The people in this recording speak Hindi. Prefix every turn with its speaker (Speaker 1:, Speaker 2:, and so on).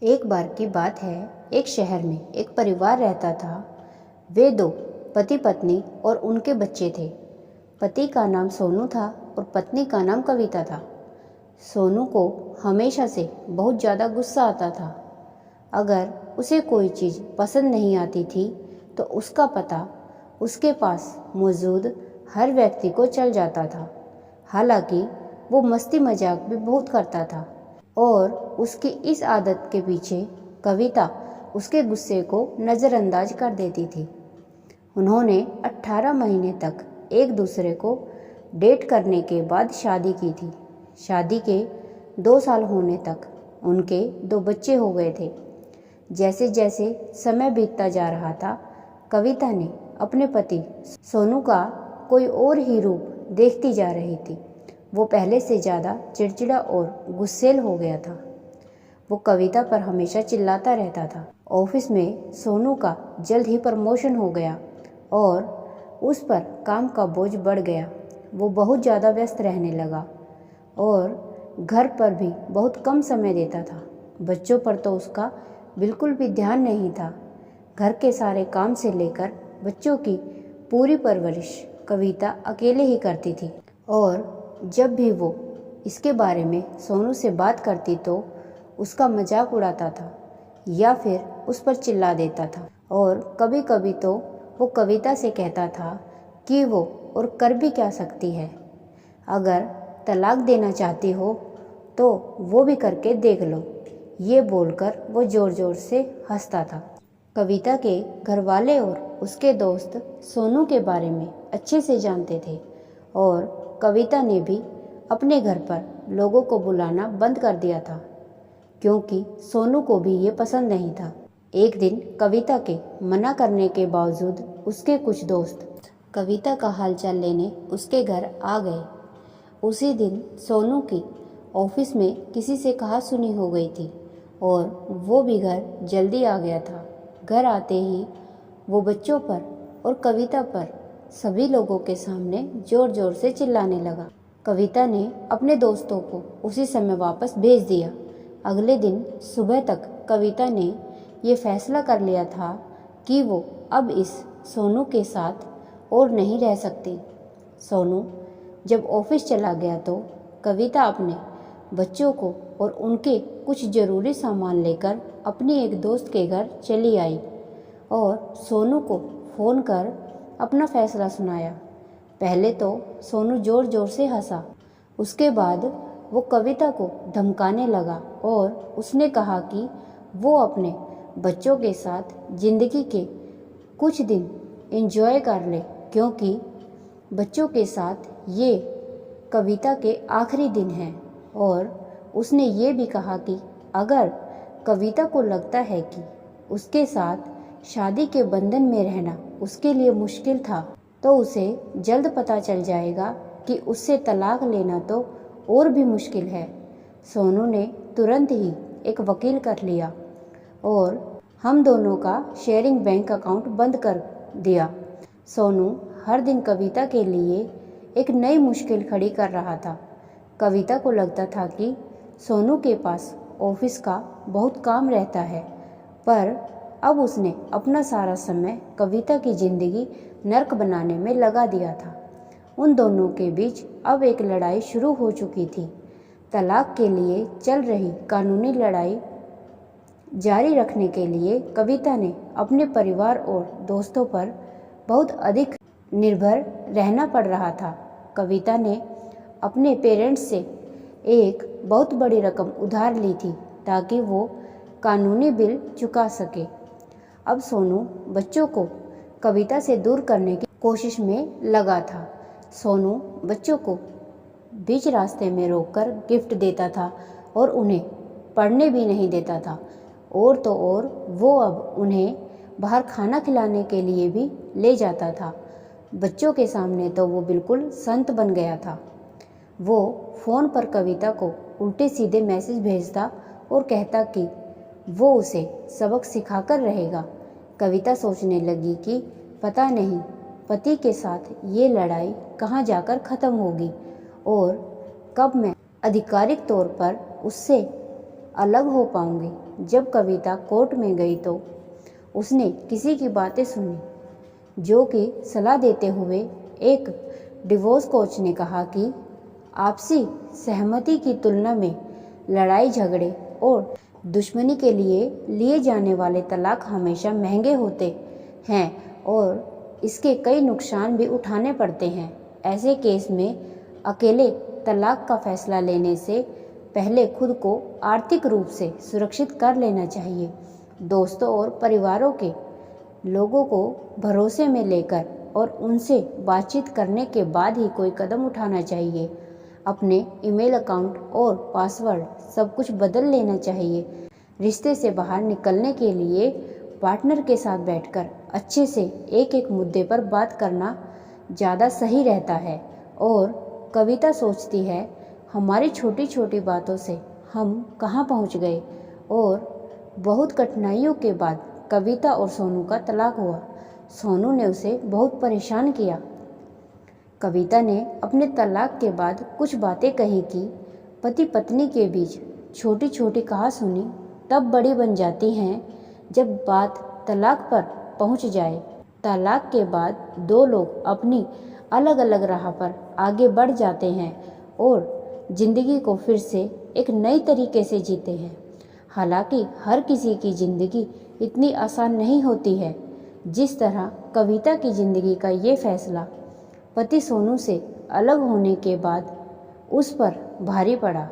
Speaker 1: एक बार की बात है, एक शहर में एक परिवार रहता था। वे दो पति पत्नी और उनके बच्चे थे। पति का नाम सोनू था और पत्नी का नाम कविता था। सोनू को हमेशा से बहुत ज़्यादा गुस्सा आता था। अगर उसे कोई चीज़ पसंद नहीं आती थी तो उसका पता उसके पास मौजूद हर व्यक्ति को चल जाता था। हालांकि वो मस्ती मजाक भी बहुत करता था और उसकी इस आदत के पीछे कविता उसके गुस्से को नज़रअंदाज कर देती थी। उन्होंने 18 महीने तक एक दूसरे को डेट करने के बाद शादी की थी। शादी के 2 साल होने तक उनके 2 बच्चे हो गए थे। जैसे जैसे समय बीतता जा रहा था, कविता ने अपने पति सोनू का कोई और ही रूप देखती जा रही थी। वो पहले से ज़्यादा चिड़चिड़ा और गुस्सैल हो गया था। वो कविता पर हमेशा चिल्लाता रहता था। ऑफिस में सोनू का जल्द ही प्रमोशन हो गया और उस पर काम का बोझ बढ़ गया। वो बहुत ज़्यादा व्यस्त रहने लगा और घर पर भी बहुत कम समय देता था। बच्चों पर तो उसका बिल्कुल भी ध्यान नहीं था। घर के सारे काम से लेकर बच्चों की पूरी परवरिश कविता अकेले ही करती थी और जब भी वो इसके बारे में सोनू से बात करती तो उसका मजाक उड़ाता था या फिर उस पर चिल्ला देता था। और कभी कभी तो वो कविता से कहता था कि वो और कर भी क्या सकती है, अगर तलाक देना चाहती हो तो वो भी करके देख लो। ये बोलकर वो ज़ोर ज़ोर से हंसता था। कविता के घर वाले और उसके दोस्त सोनू के बारे में अच्छे से जानते थे और कविता ने भी अपने घर पर लोगों को बुलाना बंद कर दिया था क्योंकि सोनू को भी ये पसंद नहीं था। एक दिन कविता के मना करने के बावजूद उसके कुछ दोस्त कविता का हालचाल लेने उसके घर आ गए। उसी दिन सोनू की ऑफिस में किसी से कहा सुनी हो गई थी और वो भी घर जल्दी आ गया था। घर आते ही वो बच्चों पर और कविता पर सभी लोगों के सामने जोर जोर से चिल्लाने लगा। कविता ने अपने दोस्तों को उसी समय वापस भेज दिया। अगले दिन सुबह तक कविता ने ये फैसला कर लिया था कि वो अब इस सोनू के साथ और नहीं रह सकती। सोनू जब ऑफिस चला गया तो कविता अपने बच्चों को और उनके कुछ ज़रूरी सामान लेकर अपनी एक दोस्त के घर चली आई और सोनू को फ़ोन कर अपना फैसला सुनाया। पहले तो सोनू ज़ोर ज़ोर से हंसा, उसके बाद वो कविता को धमकाने लगा और उसने कहा कि वो अपने बच्चों के साथ ज़िंदगी के कुछ दिन एंजॉय कर ले क्योंकि बच्चों के साथ ये कविता के आखिरी दिन हैं। और उसने ये भी कहा कि अगर कविता को लगता है कि उसके साथ शादी के बंधन में रहना उसके लिए मुश्किल था तो उसे जल्द पता चल जाएगा कि उससे तलाक लेना तो और भी मुश्किल है। सोनू ने तुरंत ही एक वकील कर लिया और हम दोनों का शेयरिंग बैंक अकाउंट बंद कर दिया। सोनू हर दिन कविता के लिए एक नई मुश्किल खड़ी कर रहा था। कविता को लगता था कि सोनू के पास ऑफिस का बहुत काम रहता है, पर अब उसने अपना सारा समय कविता की ज़िंदगी नर्क बनाने में लगा दिया था। उन दोनों के बीच अब एक लड़ाई शुरू हो चुकी थी। तलाक के लिए चल रही कानूनी लड़ाई जारी रखने के लिए कविता ने अपने परिवार और दोस्तों पर बहुत अधिक निर्भर रहना पड़ रहा था। कविता ने अपने पेरेंट्स से एक बहुत बड़ी रकम उधार ली थी ताकि वो कानूनी बिल चुका सके। अब सोनू बच्चों को कविता से दूर करने की कोशिश में लगा था। सोनू बच्चों को बीच रास्ते में रोककर गिफ्ट देता था और उन्हें पढ़ने भी नहीं देता था। और तो और वो अब उन्हें बाहर खाना खिलाने के लिए भी ले जाता था। बच्चों के सामने तो वो बिल्कुल संत बन गया था। वो फ़ोन पर कविता को उल्टे सीधे मैसेज भेजता और कहता कि वो उसे सबक सिखाकर रहेगा। कविता सोचने लगी कि पता नहीं पति के साथ ये लड़ाई कहाँ जाकर ख़त्म होगी और कब मैं आधिकारिक तौर पर उससे अलग हो पाऊंगी। जब कविता कोर्ट में गई तो उसने किसी की बातें सुनी, जो कि सलाह देते हुए एक डिवोर्स कोच ने कहा कि आपसी सहमति की तुलना में लड़ाई झगड़े और दुश्मनी के लिए जाने वाले तलाक हमेशा महंगे होते हैं और इसके कई नुकसान भी उठाने पड़ते हैं। ऐसे केस में अकेले तलाक का फैसला लेने से पहले खुद को आर्थिक रूप से सुरक्षित कर लेना चाहिए। दोस्तों और परिवारों के लोगों को भरोसे में लेकर और उनसे बातचीत करने के बाद ही कोई कदम उठाना चाहिए। अपने ईमेल अकाउंट और पासवर्ड सब कुछ बदल लेना चाहिए। रिश्ते से बाहर निकलने के लिए पार्टनर के साथ बैठकर अच्छे से एक एक मुद्दे पर बात करना ज़्यादा सही रहता है। और कविता सोचती है, हमारी छोटी छोटी बातों से हम कहाँ पहुँच गए। और बहुत कठिनाइयों के बाद कविता और सोनू का तलाक हुआ। सोनू ने उसे बहुत परेशान किया। कविता ने अपने तलाक के बाद कुछ बातें कही कि पति पत्नी के बीच छोटी छोटी कहासुनी तब बड़ी बन जाती हैं जब बात तलाक पर पहुंच जाए। तलाक के बाद दो लोग अपनी अलग अलग राह पर आगे बढ़ जाते हैं और ज़िंदगी को फिर से एक नई तरीके से जीते हैं। हालांकि हर किसी की ज़िंदगी इतनी आसान नहीं होती है जिस तरह कविता की ज़िंदगी का ये फैसला पति सोनू से अलग होने के बाद उस पर भारी पड़ा।